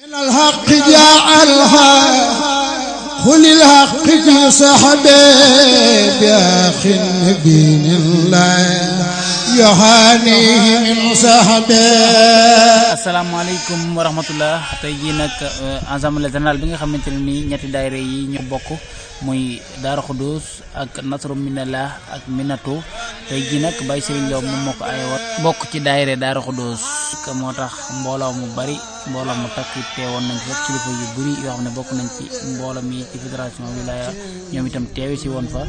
من الحق جعلها خل الحق في صحبه بأخ دين الله يهانيه من صحبه. asalaamaaleykum wa rahmatullah. tey jii nag assemblée générale bi nga xamante ne nii ñetti daayira yi ñoo bokk muy Daara Xudoos ak Nasru Minallah ak Minatu. tey jii nag Baye Serigne Lo moom moo ko ayewat bokk ci daayira Daara Xudoos moo tax mbooloo mu bari mbooloo mu takk teewoon nañ fa kilifa yu bari yoo xam ne bokk nañ ci mbooloo mi ci fédération wilaya ñoom itam teewe si woon fa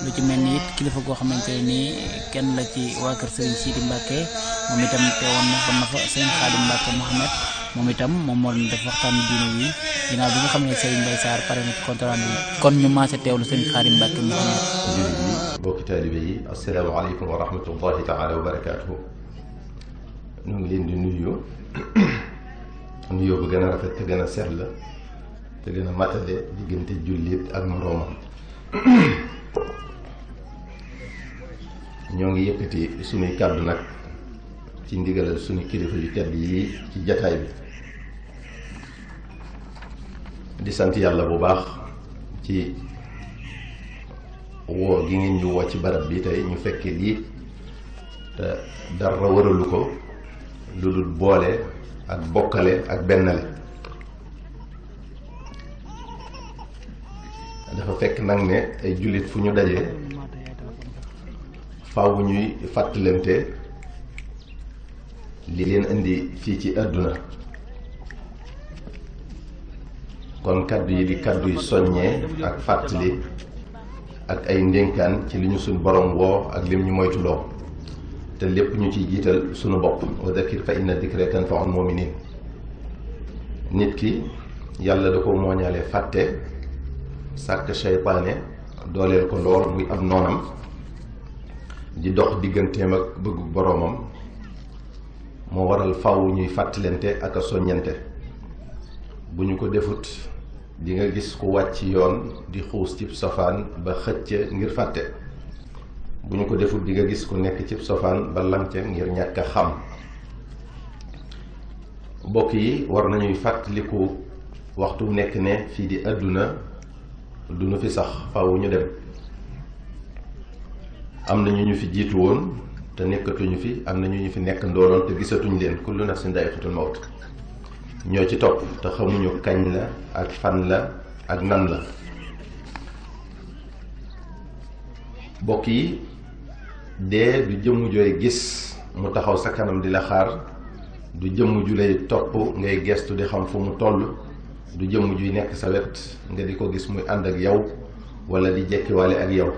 lu ci mel ni it kilifa goo xamante ne nii kenn la ci waa kër Serigne Sidi Mbacke moom itam teewoon na fa seen Xaadim Mbacke Mouhamed moom itam moom moo leen def waxtaan diine wi ginnaaw bi nga xam ne Serigne Mbaye Sarr pare na ci contrat bi kon ñu maase teewlu seen Xaadim Mbacke Mouhamed. jullit yi mbokki taalibe yi asalaamaaleykum wa rahmatullahi taala wa barakaatuhu. ñu ngi leen di nuyu nuyoo bu gën a rafet te gën a sell te gën a matale diggante jullit ak moroomam. ñoo ngi yëkkati sunuy kàddu nag ci ndigalal sunu kilifa yu tedd yi ci jataay bi di sant yàlla bu baax ci woo gi ngeen ñu woo ci barab bi tey ñu fekkee lii te dara waralu ko lu dul boole ak bokkale ak bennale. dafa fekk nag ne ay jullit fu ñu dajee faaw ñuy fàttalante li leen indi fii ci àdduna. kon kaddu yi di kaddu yu soññee ak fàttali ak ay ndénkaan ci li ñu suñ borom woo ak lim ñu moytuloo te lépp ñu ciy jiital sunu bopp. wa dakir fa inna dikra tanfa'ul mu'minin. nit ki yàlla da ko mooñaale fàtte sàkk seytaane dooleel ko lool muy ab noonam di dox digganteem ak bëggu boroomam moo waral faw ñuy fàttalante ak a soññante. bu ñu ko defut di nga gis ku wàcc yoon di xuus cib sofaan ba xëcc ngir fàtte. bu ñu ko defut di nga gis ku nekk cib sofaan ba lamce ngir ñàkk a xam. mbokk yi war nañuy fàttaliku waxtu nekk ne fii di àdduna du nu fi sax faw ñu dem. am na ñu fi jiitu woon te nekkatuñu fi, am na ñu fi nekk ndooloon te gisatuñ leen. kullu nafsin daa'iqatul mawt. ñoo ci topp te xamuñu kañ la ak fan la ak nan la. mbokk yi dee du jëmm jooy gis mu taxaw sa kanam di la xaar, du jëmm ju lay topp ngay gestu di xam fu mu toll, du jëmm juy nekk sa wet nga di ko gis muy ànd ak yow wala di jekkiwaale ak yow.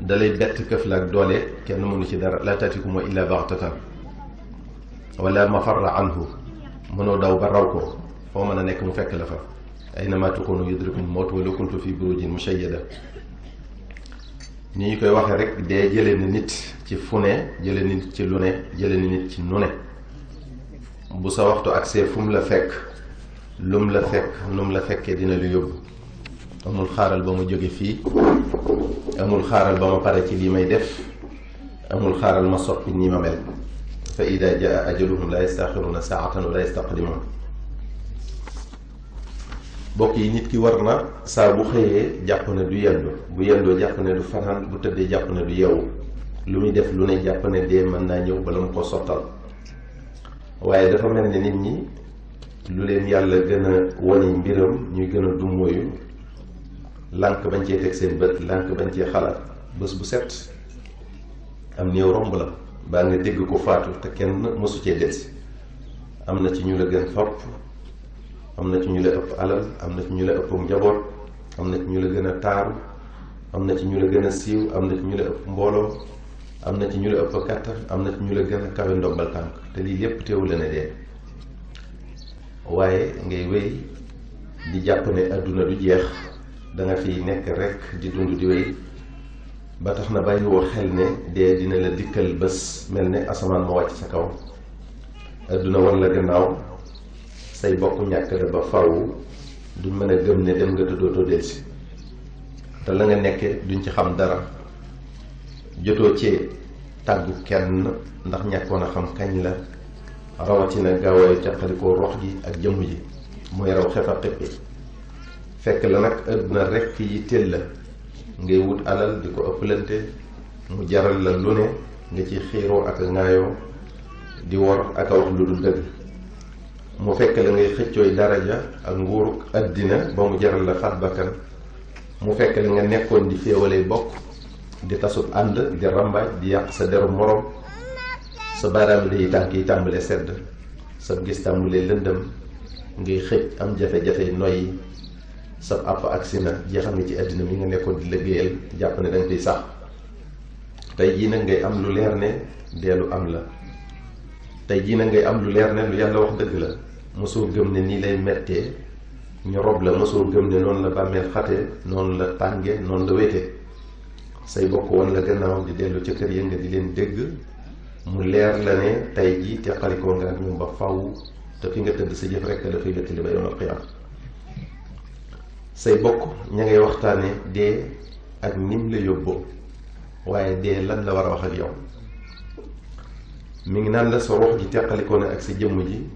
dalay bett këf la ak doole, kenn mënu ci dara. laa taatikum illa baxtatan wala mafarra anhu. mënoo daw ba raw ko, foo mën a nekk mu fekk la fa. aynama takunu yudrikumul mawt walaw kuntum fi burujin mushayyada. ni ñu koy waxee rek, dee jële na nit ci fu ne, jële na nit ci lu ne, jële na nit ci nu ne. bu sa waxtu agsee fu mu la fekk, lum la fekk nu mu la fekkee dina lu yóbbu. amul xaaral ba ma jóge fii, amul xaaral ba ma pare ci lii may def, amul xaaral ma soppi nii ma mel. fa ida jaa ajaluhum la yastaxiruuna saatan wa la yastaqdimuun. bokk yi nit ki war na saa bu xëyee jàpp ne du yendu, bu yendoo jàpp ne du fanaan, bu tëddee jàpp ne du yeewu. lu muy def lu ne jàpp ne dee mën naa ñëw bala mu ko sottal. waaye dafa mel ne nit ñi lu leen yàlla gën a wone mbiram ñuy gën a dummóoyu, lànk bañ cee teg seen bët, lànk bañ cee xalaat. bés bu set am néew romb la baa nga dégg ko faatu te kenn mësu cee delsi. am na ci ñu la gën fopp, am na ci ñu la ëpp alal, am na ci ñu la ëpp njaboot, am na ci ñu la gën a taaru, am na ci ñu la gën a siiw, am na ci ñu la ëpp mbooloo, am na ci ñu la ëpp kàttan, am na ci ñu la gën a kawe ndombal tànk. te lii lépp teewul la ne dee. waaye ngay wéy di jàpp ne àdduna du jeex, danga fi nekk rekk di dund di wéy, ba tax na bàyyiwoo xel ne dee dina la dikkal bés mel ne asamaan ma wàcc sa kaw. àdduna war la gannaaw, say bokk ñàkk la ba faw, duñ mën a gëm ne dem nga te dootoo delsi. te la nga nekke duñ ci xam dara, jotoo ci tàggu kenn ndax ñàkkoon a xam kañ la rawatina gaawaayu teqalikoo rox gi ak jëmm ji mooy raw xef a xippi fekk la nag àdduna rekk yi teel la ngay wut alal di ko ëppalante mu jaral la lu ne nga ci xiiroo ak a ŋaayoo di wor ak a wax lu dul dëgg mu fekk la ngay xëccooy daraja ak nguuruk àddina ba mu jaral la faat bakkan mu fekk la nga nekkoon di féewalee bokk di tasub ànd di rambaaj di yàq sa deru moroom sa baaraam day tànk yi tàmbale sedd sa gis tàmbalee lëndëm ngay xëcc am jafe-jafe noyyi sa àpp agsi na jeexal nga ci àddina mi nga nekkoon di liggéeyal jàpp ne danga fiy sax tey jii nag ngay am lu leer ne dee lu am la tey jii nag ngay am lu leer ne lu yàlla wax dëgg la mosoo gëm ne nii lay mettee ñu rob la mosoo gëm ne noonu la bàmmeel xate noonu la tànge noonu la wéete say bokk woon la gannaaw di dellu ca kër ya nga di leen dégg mu leer la ne tey jii teqalikoo nga ak ñoom ba faw te fi nga tëdd sa jëf rekk dafay wéttali ba yawmal qiyaam say bokk ña ngay waxtaane dee ak nim la yóbboo waaye dee lan la war a wax ak yow mi ngi naan la sa wax ji teqalikoo na ak sa jëmm ji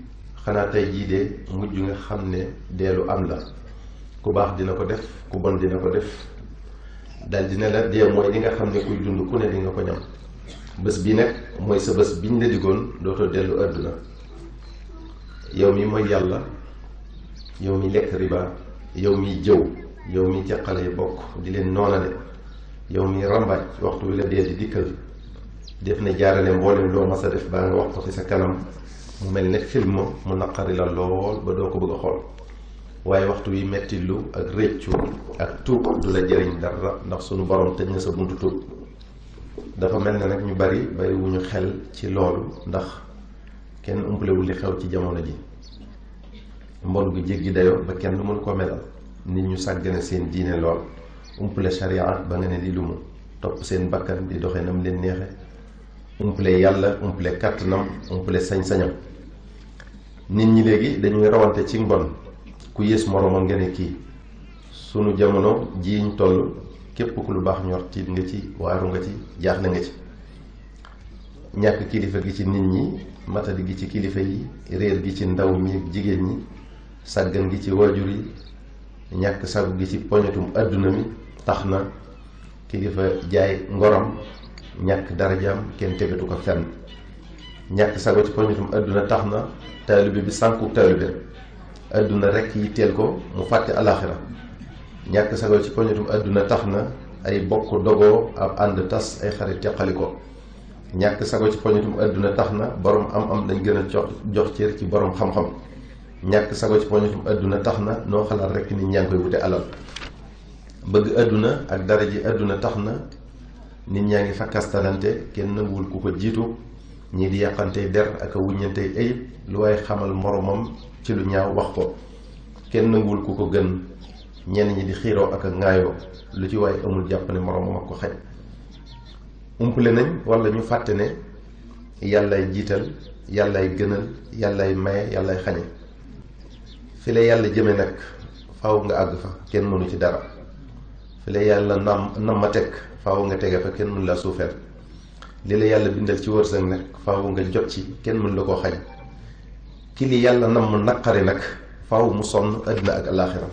xanaa tey jii de mujj nga xam ne dee lu am la ku baax dina ko def ku bon dina ko def dal dina la dee mooy li nga xam ne kuy dund ku ne di nga ko ñam bés bi nag mooy sa bés biñ la digoon dootoo dellu àdduna yow mi mooy yàlla yow mi lekk riba yow mi jëw yow mi teqale bokk di leen noonale yow mi rambaaj waxtu wi la dee di dikkal def na jaarale mboolem loo mas a def baa nga wax ko fi sa kanam mu mel ne film mu naqari la lool ba doo ko bëgg a xool waaye waxtu wi metti lu ak réccu ak tuub du la jëriñ dara ndax sunu borom tëj na sa buntu tuub dafa mel ne nag ñu bari bariwuñu xel ci loolu ndax kenn umpalewul li xew ci jamono ji mbon gu jéggi dayoo ba kenn du mënu ko melal nit ñu sàggane seen diine lool umpale sharia ba nga ne li lu mu topp seen bakkan di doxe nam leen neexe umpale yàlla umpale kàttanam umpale sañ-sañam nit ñi léegi dañuy rawante ci mbon ku yées moroomam nga ne kii sunu jamono jiiñ toll képp ku lu baax ñor tiit nga ci waaru nga ci jaaxle nga ci ñàkk kilifa gi ci nit ñi matadi gi ci kilifa yi réer gi ci ndaw ñi ak jigéen ñi sàggan gi ci waajur yi ñàkk sagu gi ci poñetum àdduna mi tax na kilifa jaay ngoram ñàkk darajaam kenn tegatu ko fenn ñàkk sago ci poñetum àdduna tax na taalibe bi sànku taalibe àdduna rekk yi teel ko mu fàtte alaaxira ñàkk sago ci poñetum àdduna tax na ay bokk dogoo ab ànd tas ay xarit teqali ko ñàkk sago ci poñetum àdduna tax na borom am-am dañ gën a jox cër ci borom xam-xam ñàkk sago ci poñetum àdduna tax na noo xalaat rekk nit ñaa ngi koy wute alal bëgg àdduna ak dara ji àdduna tax na nit ñaa ngi fakkastalante kenn nanguwul ku ko jiitu ñii di yàqantey der ak a wuññantey ayib lu waaye xamal moromam ci lu ñaaw wax ko kenn nanguwul ku ko gën ñenn ñi di xiiroo ak a ŋaayoo lu ci waaye amul jàpp ne moromam ak ko xaj umpale nañ wala ñu fàtte ne yàllaay jiital yàllaay gënal yàllaay maye yàllaay xañe fi la yàlla jëme nag faaw nga àgg fa kenn mënu ci dara fi la yàlla nam ma teg faaw nga tege fa kenn mënu la suufeel li la yàlla bindal ci wërsëg nag faaw nga jot ci kenn mënu la koo xañ ki li yàlla nam mu naqari nag faaw mu sonn àddina ak alaaxira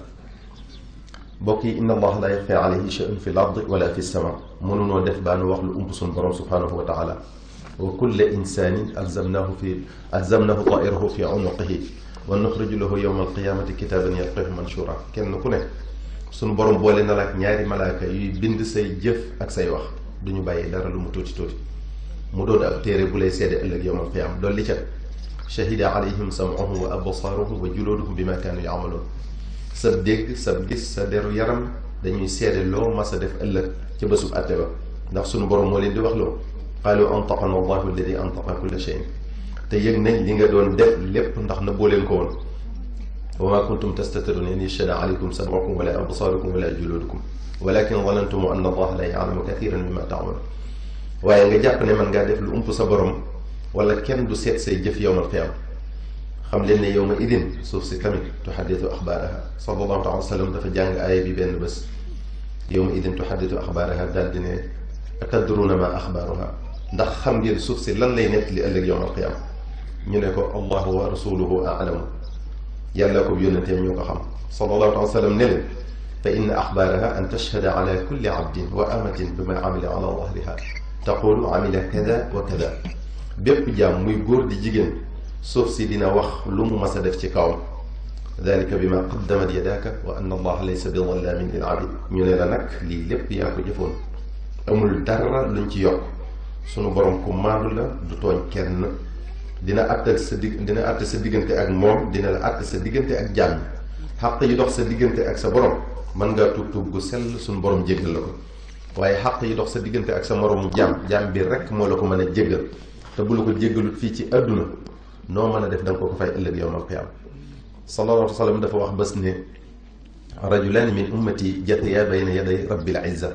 mbokk yi inna allah la yaxfa alayhi shay'un fi l ard wala fi sama mënunoo def baa nu wax lu ump suñu borom subhanahu wa taala wa kulla insanin alzamnahu tairahu fi unuqihi wa nuxriju lahu yawma alqiyamati kitaban yalqahu manshura kenn ku ne suñu borom boole na la ak ñaari malaaka yuy bind say jëf ak say wax duñu bàyyi dara lu mu tuuti tuuti mu doon ab téere bu lay seede ëllëg yawma alqiyama dolli ca shahida alayhim sam'uhum wa absaaruhum wa juluduhum bima kaanu ya'maluun sa dégg sa gis sa deru yaram dañuy seede loo mas a def ëllëg ca bésub àtte ba ndax sunu borom moo leen di wax loo qaalu antaqana allahu alladi antaqa kulla shay'in te yëg nañ li nga doon def lépp ndax na boo leen ko woon wa ma kuntum tastatiruna an yashhada alaykum sam'ukum wala absaarukum wala juludukum walakin zanantum anna allaha la ya'lamu kathiran mimma ta'malun waaye nga jàpp ne man ngaa def lu ump sa borom wala kenn du seet say jëf yawmal qiyaama xam leen ne yawma idin suuf si tamit tuxadditu axbaaraha sallallahu taala wa sallam dafa jàng aaya bi benn bés yawma idin tuxadditu axbaaraha daal di ne atadruuna ma axbaaruha ndax xam ngeen suuf si lan lay nekk li ëllëg yawmal qiyaama ñu ne ko allahu wa rasuluhu a'lamu yàlla ko yónenteem ñoo ko xam sallallahu alayhi wa sallam ne leen fa inna axbaaraha an tashhada ala kulli abdin wa amatin bima amila ala dahriha taqulu amila kada wa kada bépp jaam muy góor di jigéen suuf si dina wax lu mu mas a def ci kawam dalika bima qaddamat yadaaka wa anna allaha laysa bi dhallaamin lil abid ñu ne la nag lii lépp yaa ko jëfoon amul dara luñ ci yokk sunu borom ku maandu la du tooñ kenn dina àtte sa diggante ak moom dina la àtte sa diggante ak jaam xaq yi dox sa diggante ak sa borom mën ngaa tuub gu sell sunu borom jéggal la ko waaye xaq yi dox sa diggante ak sa moromu jaam bi rek moo la ko mën a jéggal te bu la ko jéggalut fii ci àdduna noo mën a def da nga ko fay ëllëg yawmal qiyaama sallallahu alayhi wa sallam dafa wax bés ne rajulaani min ummati jataya bayna yaday rabbil izza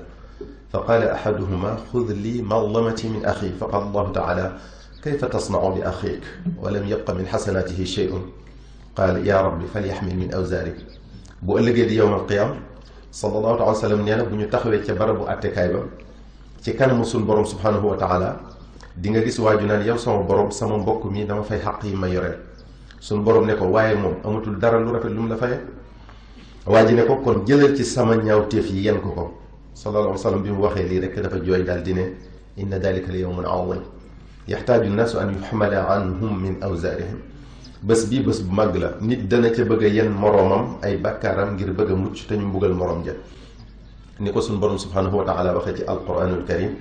fa qaala ahaduhuma xud lii madlamati min axi fa qaala allahu taala kayfa tasnau bi axiik wa lam yabqa min xasanaatihi shay'un qaala yaa rabbi falyaxmil min awzaarik bu ëllëgee di yawmal qiyaama sallallahu alayhi wa sallam nee na bu ñu taxawee ca barabu àttekaay ba ci kanamu suñu borom subhanahu wa taala di nga gis waaju naan yow sama borom sama mbokk mi dama fay xaq yi ma yoreel suñu borom ne ko waaye moom amatul dara lu rafet lu mu la faye waa ji ne ko kon jëlal ci sama ñaawteef yi yenn ko sallallahu alayhi wa sallam bi mu waxee lii rek dafa jooy daal di ne inna dalika la yawmun azim yaxtaaju nnaasu an yuxmala anhum min awzaarihim bés bii bés bu màgg la nit dana ca bëgg a yenn moroomam ay bàkkaaram ngir bëgg a mucc te ñu mbugal moroom ja ni ko suñu borom subhanahu wa taala waxee ci alquranul karim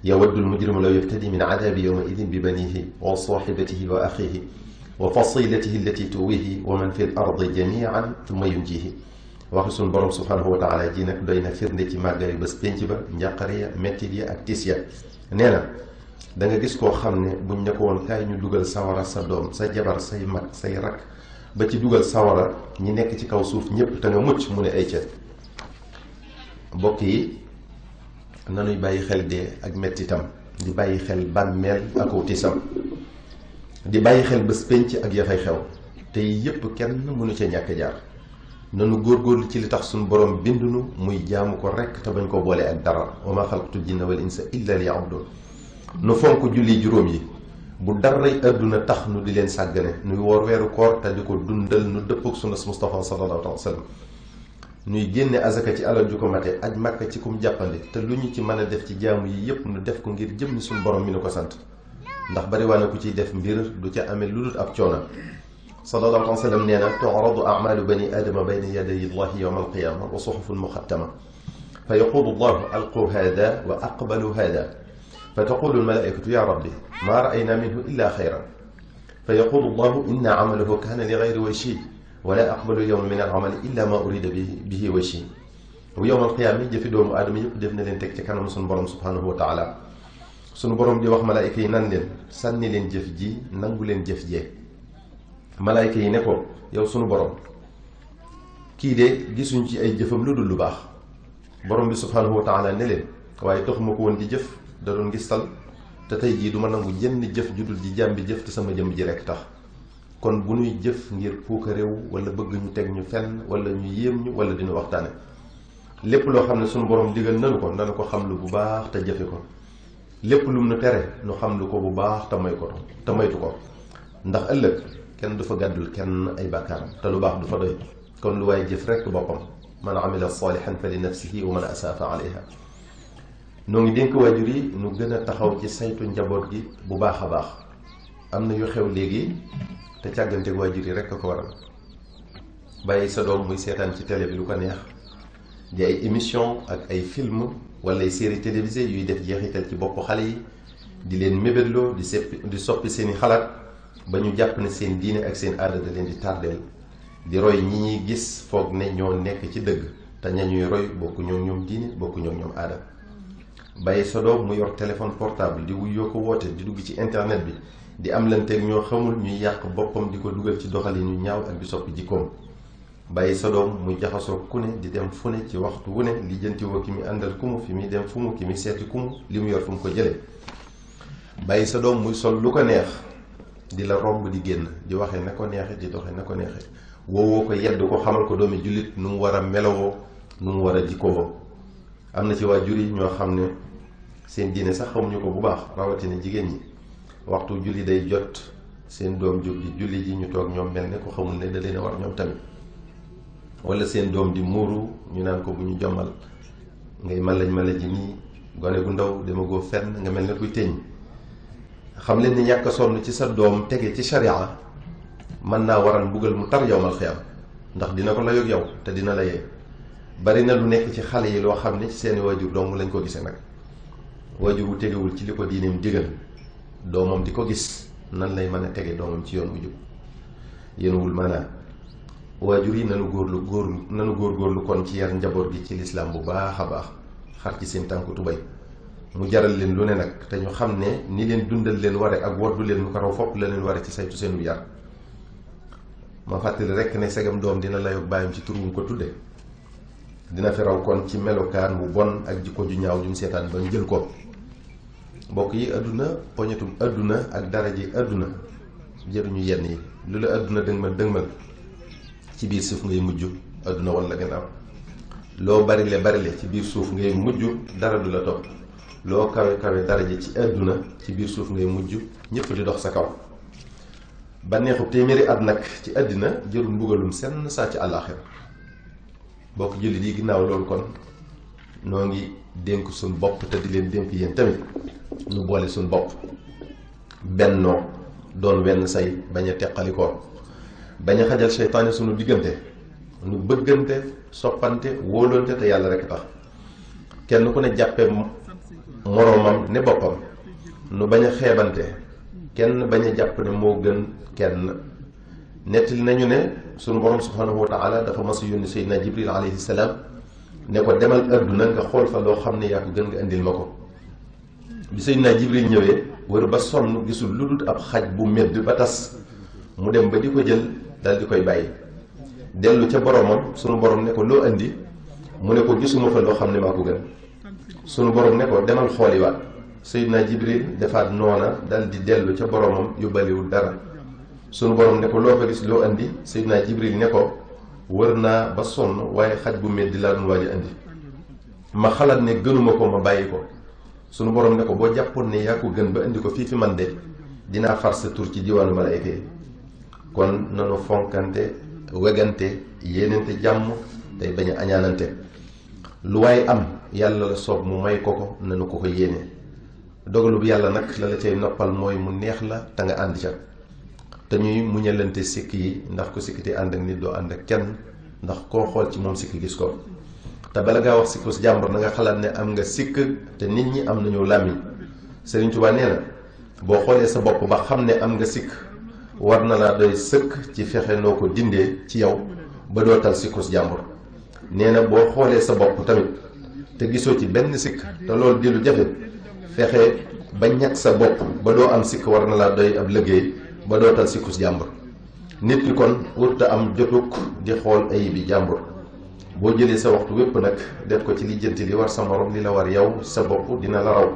yawaddu almujrimu law yaftadi min adabi yawma idin bi banihi wa sahibatihi wa axihi wa fasilatihi allati tuwihi wa man fi l ardi jamian thumma yunjihi waxi suñu borom subhanahu wa taala ji nag doy na firnde ci màggari bés pénc ba njàqare ya mettit ya ak tiis ya nee na da nga gis koo xam ne buñ ne ko woon kaay ñu dugal sawara sa doom sa jabar say mag say rak ba ci dugal sawara ñi nekk ci kaw suuf ñëpp te nga mucc mu ne ay cet mbokk yi nanuy bàyyi xel dee ak mettitam di bàyyi xel bàmmeel ak wutisam di bàyyi xel bés pénc ak ya fay xew te yépp kenn mënu ca ñàkk jaar nanu góorgóorlu ci li tax suñu borom bindunu muy jaamu ko rekk te bañ ko boole ak dara wa ma xalaqtul jinna wal insa illa liya'budun nu fonk julli juróom yi bu daray àdduna tax nu di leen sàggane nuy woor weeru koor te di ko dundal nu dëppook sunna Mustafa sallallahu alayhi wa sallam nuy génne azaka ci alal ju ko mate aj màkka ci kum jàppandi te lu ñu ci mën a def ci jaamu yi yépp nu def ko ngir jëm ni suñu borom mi nu ko sant ndax bari waa na ku ciy def mbir du ca amee lu dul ab coona sallallahu alayhi wa sallam nee na tu'radu a'malu bani aadama bayna yaday llahi yawma alqiyama wa suhufun muxattama fa yaqulu llahu alqu hada wa aqbalu hada fa taqulu almalaikatu ya rabbi ma ra'ayna minhu illa xayran fa yaqulu llahu inna amalahu kana li gayri wajhi wala aqbalu yawma min al-amali illa ma urida bihi wajhi bu yawmal qiyaama jëfi doomu aadama yëpp def na leen teg ci kanam suñu borom subhanahu wa taala suñu borom di wax malaayka yi nan leen sànni leen jëf ji nangu leen jëf jee malaayka yi ne ko yow suñu borom kii de gisuñ ci ay jëfam lu dul lu baax borom bi subhanahu wa taala ne leen waaye taxuma ko woon di jëf da doon ngistal te tey jii du ma nangu jenn jëf ju dul di jàmbi jëf te sama jëmm ji rekk tax kon bu ñuy jëf ngir puuka réew wala bëgg ñu teg ñu fenn wala ñu yéem ñu wala dina waxtaane lépp loo xam ne suñu borom digal nanu ko nanu ko xam lu bu baax te jëfe ko lépp lum nu tere nu xam lu ko bu baax te moytu ko ndax ëllëg kenn du fa gàddul kenn ay bàkkaaram te lu baax du fa doy kon lu waaye jëf rekk boppam man amila salihan fa li nafsihi wa man asaa fa alayha noo ngi dénk waajur yi nu gën a taxaw ci saytu njaboot gi bu baax a baax am na yu xew léegi te càgganteeg waajur yi rekk a ko waral bàyyi sa doom muy seetaan ci télé bi lu ko neex di ay émission ak ay film wala ay série télévisée yuy def jeexital ci bopp xale yi di leen mébétloo di soppi seeni xalaat ba ñu jàpp ne seen diine ak seen aada da leen di tardeel di roy ñi ñuy gis foog ne ñoo nekk ci dëgg te ña ñuy roy bokku ñoom diine bokku ñoom aada bàyyi sa doom mu yor téléphone portable di wuyoo ko woote di dugg ci internet bi di am lanteeg ñoo xamul ñuy yàq boppam di ko dugal ci doxalin yu ñaaw ak di soppi jikkoom bàyyi sa doom muy jaxasoo ku ne di dem fu ne ci waxtu wu ne li jëntiwoo ki muy àndal ku mu fi muy dem fu mu ki muy seeti ku mu li mu yor fu mu ko jëlee bàyyi sa doom muy sol lu ko neex di la romb di génn di waxee na ko neexe di doxee na ko neexe woowoo ko yedd ko xamal ko doomi jullit nu mu war a melowoo nu mu war a jikkowoo am na ci waajur yi ñoo xam ne seen diine sax xamuñu ko bu baax rawatina jigéen ñi waxtu julli day jot seen doom jóg di julli ji ñu toog ñoom mel ne ko xamul ne da leen a war ñoom tamit, wala seen doom di muuru ñu naan ko bu ñu jommal ngay malañ ji nii gone gu ndaw dama goo fenn nga mel ne kuy teñ. xam leen ni ñàkk a sonn ci sa doom tege ci sharia mën naa waral mbugal mu tar yowmal xiyaam, ndax dina ko la yog yow te dina la yee. bari na lu nekk ci xale yi loo xam ne ci seeni waajur dong lañ ko gisee nag. waajur bu tegewul ci li ko diineem digal doomam di ko gis nan lay mën a tege doomam ci yoon wu jub yéenuwul maanaam. waajur yi nanu góorgóorlu kon ci yar njaboot gi ci lislaam bu baax a baax, xar ci seen tànku tubay mu jaral leen lu ne nag, te ñu xam ne ni leen dundal leen ware ak woddu leen lu ko raw fopp la leen ware ci saytu seenu yar. ma fàttali rekk ne segam doom dina layoog bàyyam ci tur wu ko tudde dina fi raw kon ci melokaan bu bon ak jikko ju ñaaw ju mu seetaan ba jël ko. mbokk yi àdduna poñetum àdduna ak daraji àdduna jëruñu yenn yi. lu la àdduna dëgmal ci biir suuf ngay mujj àdduna walla gannaaw. loo barile ci biir suuf ngay mujj dara du la topp. loo kawe daraja ci àdduna ci biir suuf ngay mujj ñëpp di dox sa kaw. bànneexu téeméeri at nag ci àddina jërul mbugalum senn saa ci àllaaxira. bokk jullit yi ginnaaw loolu kon noo ngi dénk suñ bopp te di leen dénk yéen tamit ñu boole suñ bopp bennoo doon wenn say bañ a teqalikoo bañ a xajal seytaane sunu diggante nu bëggante soppante wóolante te yàlla rekk tax kenn ku ne jàppe moroomam ne boppam nu bañ a xeebante kenn bañ a jàpp ne moo gën kenn. nettali nañu ne sunu borom subhanahu wa taala dafa mas a yónni Seydina Jibril alayhi salaam ne ko demal àdduna nga xool fa loo xam ne yaa ko gën nga indil ma ko. bi Seydina Jibril ñëwee wër ba sonn gisul lu dul ab xaj bu medd ba tas mu dem ba di ko jël dal di koy bàyyi dellu ca boromam sunu borom ne ko loo indi mu ne ko gisuma fa loo xam ne maa ko gën. sunu borom ne ko demal xooliwaat Seydina Jibril defaat noona dal di dellu ca boromam yóbbaliwul dara. sunu borom ne ko loo fa gis loo andi Seydina Jibril ne ko wër naa ba sonn waaye xaj bu meddi laa doon waaj a andi ma xalaat ne gënuma ko ma bàyyi ko. sunu borom ne ko boo jàppoon ne yaa ko gën ba indi ko fii fi man de dinaa far sa tur ci diwaanu malaayka yi. kon nanu fonkante wegante yéenante jàmm tey bañ a añaanante. lu waaye am yàlla la soob mu may ko nanu ko yéene. dogalu bi yàlla nag la cay noppal mooy mu neex la te nga ànd ca. te ñuy muñalante sikk yi ndax ko sikkite ànd ak nit doo ànd ak kenn ndax koo xool ci moom sikk gis ko. te bala ngaa wax sikku si jàmbur na nga xalaat ne am nga sikk te nit ñi am nañu làmmiñ. Sëriñ Tuubaa nee na boo xoolee sa bopp ba xam ne am nga sikk war na laa doy sëkk ci fexe noo ko dindee ci yow ba doo tal sikku si jàmbur. nee na boo xoolee sa bopp tamit te gisoo ci benn sikk te loolu di lu jafe fexe ba ñàkk sa bopp ba doo am sikk war na laa doy ab liggéey ba dootal sikkus jàmbur. nit ki kon wurta am jotug di xool ayibi jàmbur. boo jëlee sa waxtu wépp nag def ko ci lijjanti li war sa morom li la war yow sa bopp dina la raw.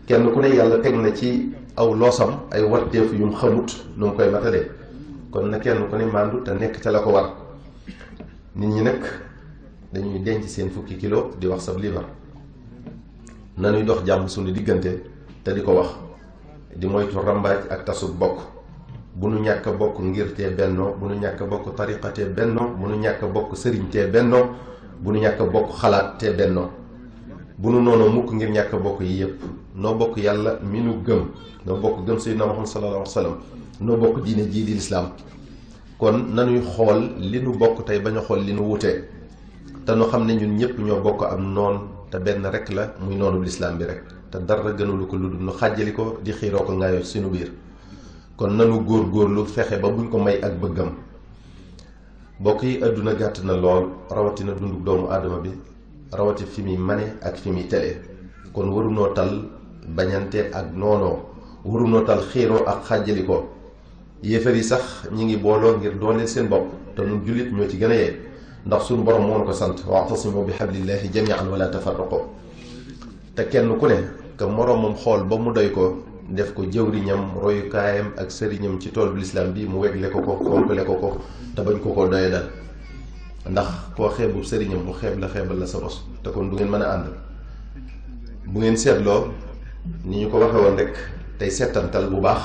kenn ku ne yàlla teg na ci aw loosam ay warteef yu mu xamut nu mu koy matalee kon na kenn ku ne màndu te nekk ca la ko war. nit ñi nag dañuy denc seen fukki kilo di wax sab liibar. nanuy dox jàmm suñu diggante te di ko wax di moytu rambaaj ak tasut bokk. bu nu ñàkk a bokk ngir tee bennoo, bu nu ñàkk a bokk tariqa tee bennoo, bu nu ñàkk a bokk sëriñ tee bennoo, bu nu ñàkk a bokk xalaat tee bennoo. bu nu noonu mukk ngir ñàkk a bokk yi yépp. noo bokk yàlla mi nu gëm, noo bokk gëm Seydina Muhammad sallallahu alayhi wa sallam, noo bokk diine jii di lislaam. kon nanuy xool li nu bokk tey bañ a xool li nu wutee te nu xam ne ñun ñëpp ñoo bokk am noon te benn rek la muy noonu lislaam bi rek te dara gënulu ko lu dul nu xàjjali ko di xiiroo ko ngaayoo ci suñu biir. kon nanu góorgóorlu fexe ba buñ ko may ak bëggam. mbokk yi àdduna gàtt na lool rawatina dundu doomu aadama bi rawati fi muy mane ak fi muy tele. kon warunoo tal bañante ak noonoo, warunoo tal xiiroo ak xàjjali ko. yéefar yi sax ñi ngi booloo ngir dooleel seen bopp te nun jullit ñoo ci gën a yee ndax suñu borom moo na ko sant wa'tasimu bi hablillahi jami'an wala tafarraqu. te kenn ku ne ka moroomam xool ba mu doy ko def ko jëwriñam royukaayam ak sëriñam ci tool bu lislaam bi mu wegle ko ko fonkle ko ko te bañ ko ko doye dal ndax koo xeebub sëriñam mu xeeb la xeebal la sa bos te kon du ngeen mën a ànd. bu ngeen seetloo ni ñu ko waxe woon rek tey settantal bu baax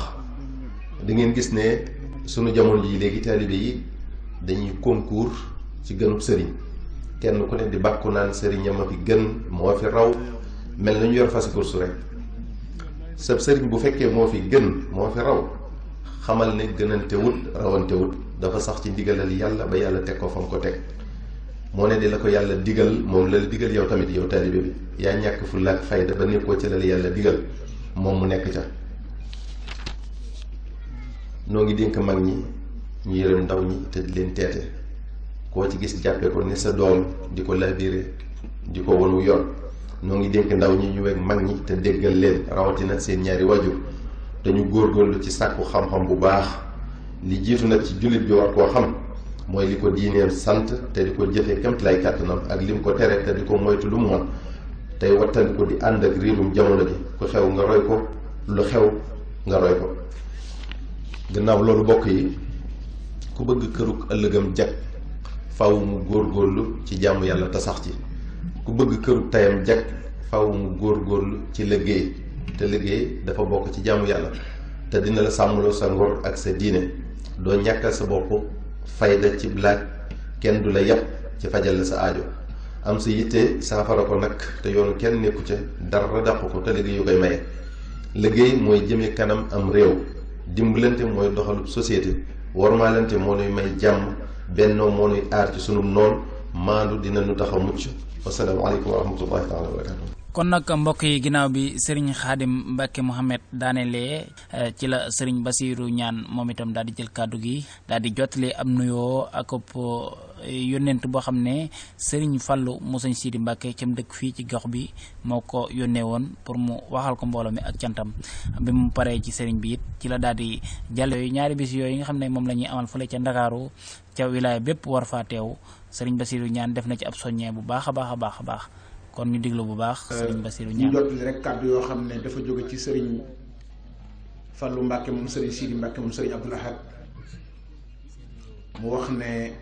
da ngeen gis ne sunu jamono ji léegi taalibe yi dañuy concours ci gënub sëriñ, kenn ku ne di bàkku naan sëriñam a fi gën, moo fi raw, mel na ñu yor fasi course rek. sab sëriñ bu fekkee moo fi gën moo fi raw, xamal ne gënante wut rawante wut, dafa sax ci ndigalal yàlla ba yàlla teg ko fa mu ko teg. moo ne di la ko yàlla digal moom la la digal yow tamit yow taalibe bi, yaa ñàkk fulla ak fayda ba nekkoo ci la la yàlla digal moom mu nekk ca. noo ngi dénk mag ñi ñu yërëm ndaw ñi te di leen teete, koo ci gis jàppe ko ni sa doom, di ko labiré, di ko wonu yoon. noo ngi dénk ndaw ñi ñu weg mag ñi te déggal leen, rawatina seen ñaari wajur, te ñu góorgóorlu ci sàkku xam-xam bu baax. li jiitu nag ci jullit bi war koo xam mooy li ko diineem sant te di ko jëfee kemt lay kàttanam, ak lim ko tere te di ko moytu lu mu mën, tey wattandi ko di ànd ak riirum jamono bi. ku xew nga roy ko, lu xew nga roy ko. gannaaw loolu bokk yi, ku bëgg kërug ëllëgam jag faw mu góorgóorlu ci jàmm yàlla te sax ci. ku bëgg kërug tayam jag faw mu góorgóorlu ci liggéey, te liggéey dafa bokk ci jàmm yàlla, te dina la sàmmloo sa ngor ak sa diine. doo ñàkkal sa bopp fayda ci blaaj, kenn du la yàpp ci fajal la sa aajo. am sa yitte saafara ko nag te yoonu kenn nekku ca, dara dàqu ko, te liggéey yu koy maye. liggéey mooy jëme kanam am réew, dimbalante mooy doxalub société, wormaalante moo nuy may jàmm, bennoo moo nuy aar ci sunum noon, maandu dina nu tax a mucc. wassalaamu aleykum wa rahmatullahi taala wa barakatuh. kon nag mbokk yi, ginnaaw bi Serigne Khadim Mbacke Mouhamed daanelee ci la Serigne Bassirou Niane moom itam daal di jël kàddu gi, daal di jottali am nuyoo ak yónnent boo xam ne Serigne Fallou mu Sëñ Sidi Mbacke cam dëkk fii ci gox bi moo ko yónnee woon pour mu waxal ko mbooloo mi ak cantam. bi mu paree ci Serigne bi it ci la daal di jàll yooyu ñaari bis yooyu nga xam ne moom la ñuy amal fële ca Ndakaaru ca wilaaya bépp war faa teew. Serigne Bassirou Niane def na ci ab soññee bu baax a baax a baax a baax. kon ñu diglu bu baax Serigne Bassirou Niane. ñu jot rek kàddu yoo xam ne dafa jóge ci Serigne Fallou Mbacke moom Serigne Sidi Mbacke moom Serigne Abdoul Ahad, mu wax ne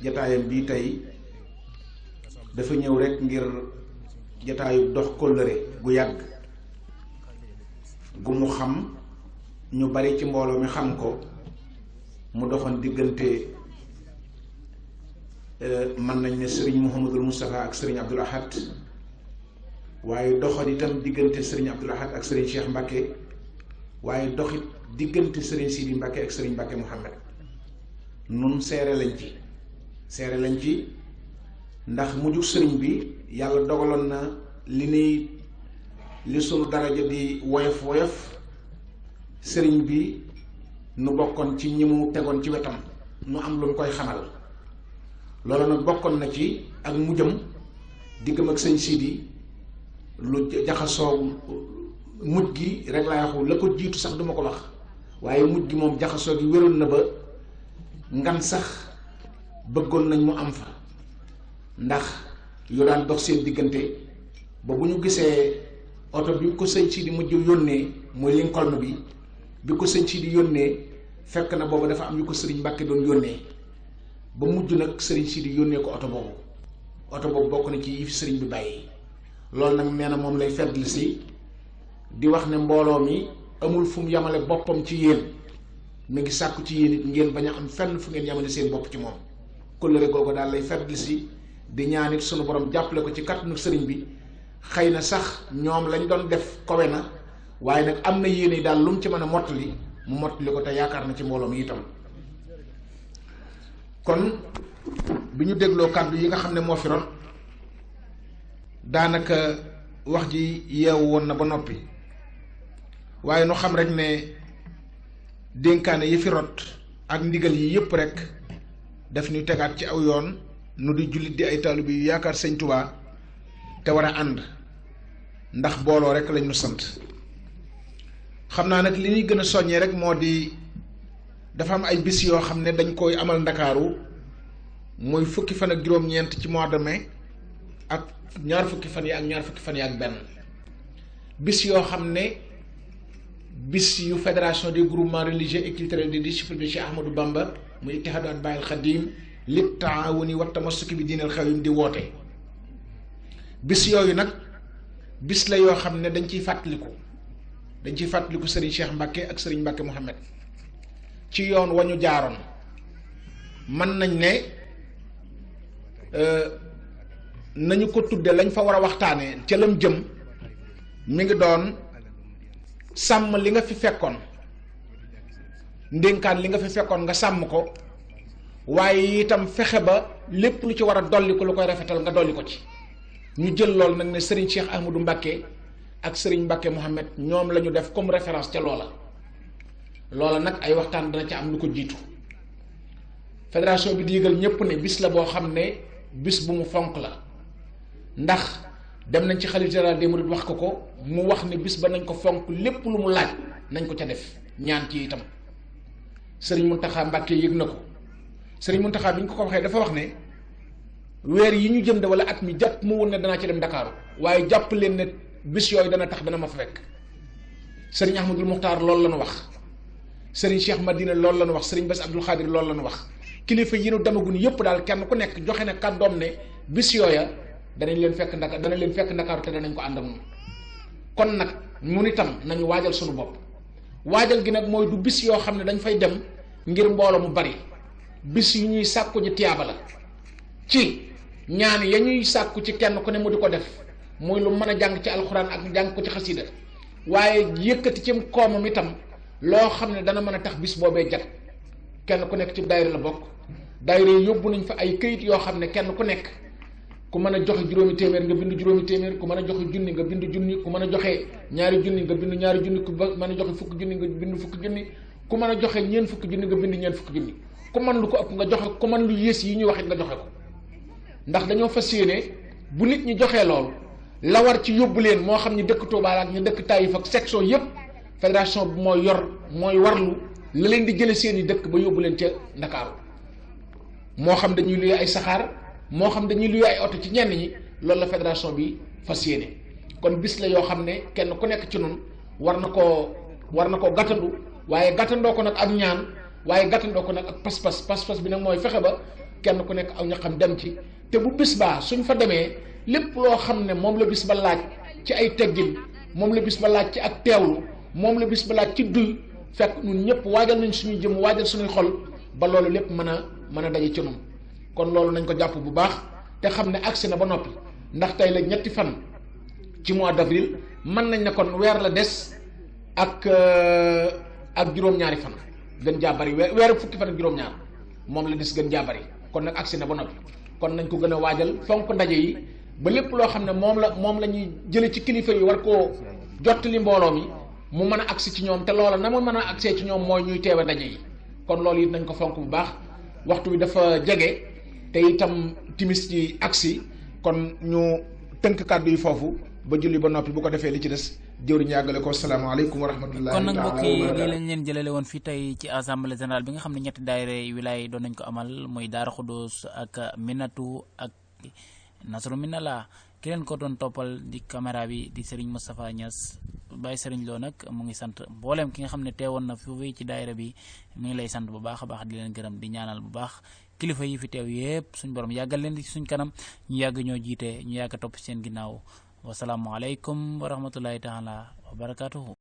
jataayam bii tey dafa ñëw rek ngir jataayu dox kóllëre gu yàgg gu mu xam, ñu bari ci mbooloo mi xam ko, mu doxoon diggante mën nañ ne Serigne Mouhamadul Moustapha ak Serigne Abdoul Ahad, waaye doxal itam diggante Serigne Abdoul Ahad ak Serigne Cheikh Mbacke, waaye doxit diggante Serigne Sidi Mbacke ak Serigne Mbacke Mouhamed. nun seere lañ ci ndax mujjug Serigne bi yàlla dogaloon na li sunu daraja di woyof woyof, Serigne bi nu bokkoon ci ñi mu tegoon ci wetam, nu am lu mu koy xamal. loolu nag bokkoon na ci ak mujjam diggam ak Sëñ Sidi lu jaxasoo. mujj gi rek laa waxu la ko jiitu sax duma ko wax, waaye mujj gi moom jaxasoo gi wéroon na ba ngan sax bëggoon nañ mu am fa, ndax yu daan dox seen diggante. ba bu ñu gisee oto bi ko Sëñ Sidi mujj yónnee mooy Lincoln bi ko Sëñ Sidi yónnee, fekk na booba dafa am yu ko Sëriñ Mbàkke doon yónnee, ba mujj nag Sëriñ Sidi yónnee ko oto boobu bokk na ci yi fi sëriñ bi bàyyi. loolu nag nee na moom lay feddli si di wax ne mbooloo mi amul fu mu yamale boppam ci yéen, mi ngi sàkku ci yéen it ngeen bañ a am fenn fu ngeen yamale seen bopp ci moom. kóllëre googu daal lay feddli si di ñaan it sunu borom jàppale ko ci kàttanu sëriñ bi. xëy na sax ñoom lañ doon def kowe na, waaye nag am na yéene daal lu mu ci mën a mottali mu mottali ko, te yaakaar na ci mbooloo mi itam. kon bi ñu dégloo kàddu yi nga xam ne moo fi ron, daanaka wax ji yeewu woon na ba noppi, waaye nu xam rek ne dénkaane yi fi rot ak ndigal yi yëpp rek daf ñu tegaat ci aw yoon, nu di jullit di ay taalibe yu yaakaar Sëñ Tuubaa te war a ànd, ndax booloo rek lañ ñu sant. xam naa nag li ñuy gën a soññee rek moo di dafa am ay bis yoo xam ne dañ koy amal Ndakaaru, muy fukki fan ak juróom-ñeent ci mois de mai ak ñaar fukki fan yi ak benn. bis yoo xam ne bis yu fédération des groupements religieux et culturels des disciples de Cheikh Ahmadou Bamba muy Ittihadu Atbaa'il Xadim li taawuni wa tamassuki bi diinil xawim di woote. bis yooyu nag bis la yoo xam ne dañ ciy fàttaliku Serigne Cheikh Mbacke ak Serigne Mbacke Mouhamed, ci yoon wa ñu jaaroon mën nañ ne nañu ko tudde lañ fa war a waxtaanee ca lam jëm mi ngi doon sàmm li nga fi fekkoon, ndénkaan li nga fi fekkoon nga sàmm ko, waaye itam fexe ba lépp lu ci war a dolli ko lu koy rafetal nga dolli ko ci. ñu jël lool nag ne Serigne Cheikh Ahmadou Mbacké ak Serigne Mbacké Mohamed ñoom la ñu def comme référence ca loola nag ay waxtaan dana ca am lu ko jiitu. fédération bi di yëgal ñépp ne bis la boo xam ne bis bu mu fonk la, ndax dem nañ ci xalifa général des mourides wax ko mu wax ne bis ba nañ ko fonk, lépp lu mu laaj nañ ko ca def, ñaan ci itam. Serigne Mountakha Mbacké yëg na ko. Serigne Mountakha bi ñu ko waxee dafa wax ne weer yi ñu jëm de wala at mi jàpp mu woon ne danaa ci dem Dakar, waaye jàpp leen ne bis yooyu dana tax dana ma fa fekk. Serigne Ahmadul Muxtaar loolu la ñu wax, Serigne Cheikh Madina loolu la ñu wax, Serigne Bass Abdul Xaadir loolu la ñu wax. kilifa yi nu demagun yëpp daal kenn ku nekk joxe na kàddoom ne bis yooya danañ leen fekk Ndakaaru te danañ ko ànd ak moom. kon nag ñun itam nañu waajal suñu bopp. waajal gi nag mooy du bis yoo xam ne dañ fay dem ngir mbooloo mu bari, bis yu ñuy sàkku ji tiyaaba la ci ñaan ya ñuy sàkku ci kenn ku ne mu di ko def, muy lu mën a jàng ci alxuraan ak jàng ko ci xasida, waaye yëkkati ci koomam itam loo xam ne dana mën a tax bis boobee jag. kenn ku nekk ci daayira la bokk, daayira yi yóbbu nañ fa ay këyit yoo xam ne kenn ku nekk ku mën a joxe juróomi téeméer nga bind juróomi téeméer, ku mën a joxe junni nga bind junni, ku mën a joxe ñaari junni nga bind ñaari junni, ku mën a joxe fukki junni nga bind fukki junni, ku mën a joxe ñeent fukki junni nga bind ñeent fukki junni, ku mën lu ko ëpp nga joxe, ku mën lu yées yi ñuy wax it nga joxe ko. ndax dañoo fas yéene bu nit ñi joxee loolu la war ci yóbbu leen, moo xam ñu dëkk Touba ak ñu dëkk Taïf ak section yépp, fédération bi mooy warlu la leen di jële seeni dëkk ba yóbbu leen ca Ndakaaru. moo xam dañuy luye ay saxaar, moo xam dañuy luye ay oto ci ñenn ñi, loolu la fédération bi fas yéene. kon bis la yoo xam ne kenn ku nekk ci noonu war na koo gàttandu, waaye gàttandoo ko nag ak ñaan, waaye gàttandoo ko nag ak pas-pas bi nag mooy fexe ba kenn ku nekk aw ñaxam dem ci. te bu bis baa suñ fa demee lépp loo xam ne moom la bis ba laaj ci ay teggin, moom la bis ba laaj ci ak teewlu, moom la bis ba laaj ci duy, fekk ñun ñëpp waajal nañ suñuy jëm, waajal suñuy xol ba loolu lépp mën a daje ci noonu. kon loolu nañ ko jàpp bu baax te xam ne agsi na ba noppi, ndax tey la ñetti fan ci mois d'avril, mën nañ ne kon weer la des ak juróom-ñaari fan, gën jaa bari weeru fukki fan ak juróom-ñaar moom la des gën jaa bari. kon nag agsi na ba noppi, kon nañ ko gën a waajal, fonk ndaje yi ba lépp loo xam ne moom la ñuy jële ci kilifa yi war koo jottali mbooloo mi mu mën a agsi ci ñoom, te loola na mu mën a agsee ci ñoom mooy ñuy teewe ndaje yi. kon loolu it nañ ko fonk bu baax. waxtu wi dafa jege te itam timis ci agsi, kon ñu tënk kàddu yi foofu ba julli ba noppi, bu ko defee li ci des jëwriñ yàggale ko. salaamaaleykum wa rahmatullahi kon nag taala mbokk yi lii lañ leen jëlale woon fii tey ci assemblée générale bi nga xam ne ñetti daayira wilaay doon nañ ko amal, muy Daara Xudoos ak Minatu ak Nasru Minallah. ki leen ko doon toppal di caméra bi di Serigne Moustapha Niass. Baye Serigne Lo nag mu ngi sant mboolem ki nga xam ne teewoon na fi ci daayira bi, mu ngi lay sant bu baax a baax, di leen gërëm, di ñaanal bu baax kilifa yi fi teew yépp suñ borom yàggal leen ci suñ kanam, ñu yàgg ñoo jiite, ñu yàgg topp seen ginnaaw. wasalaamualeykum wa rahmatullahi taala wa barakatuhu.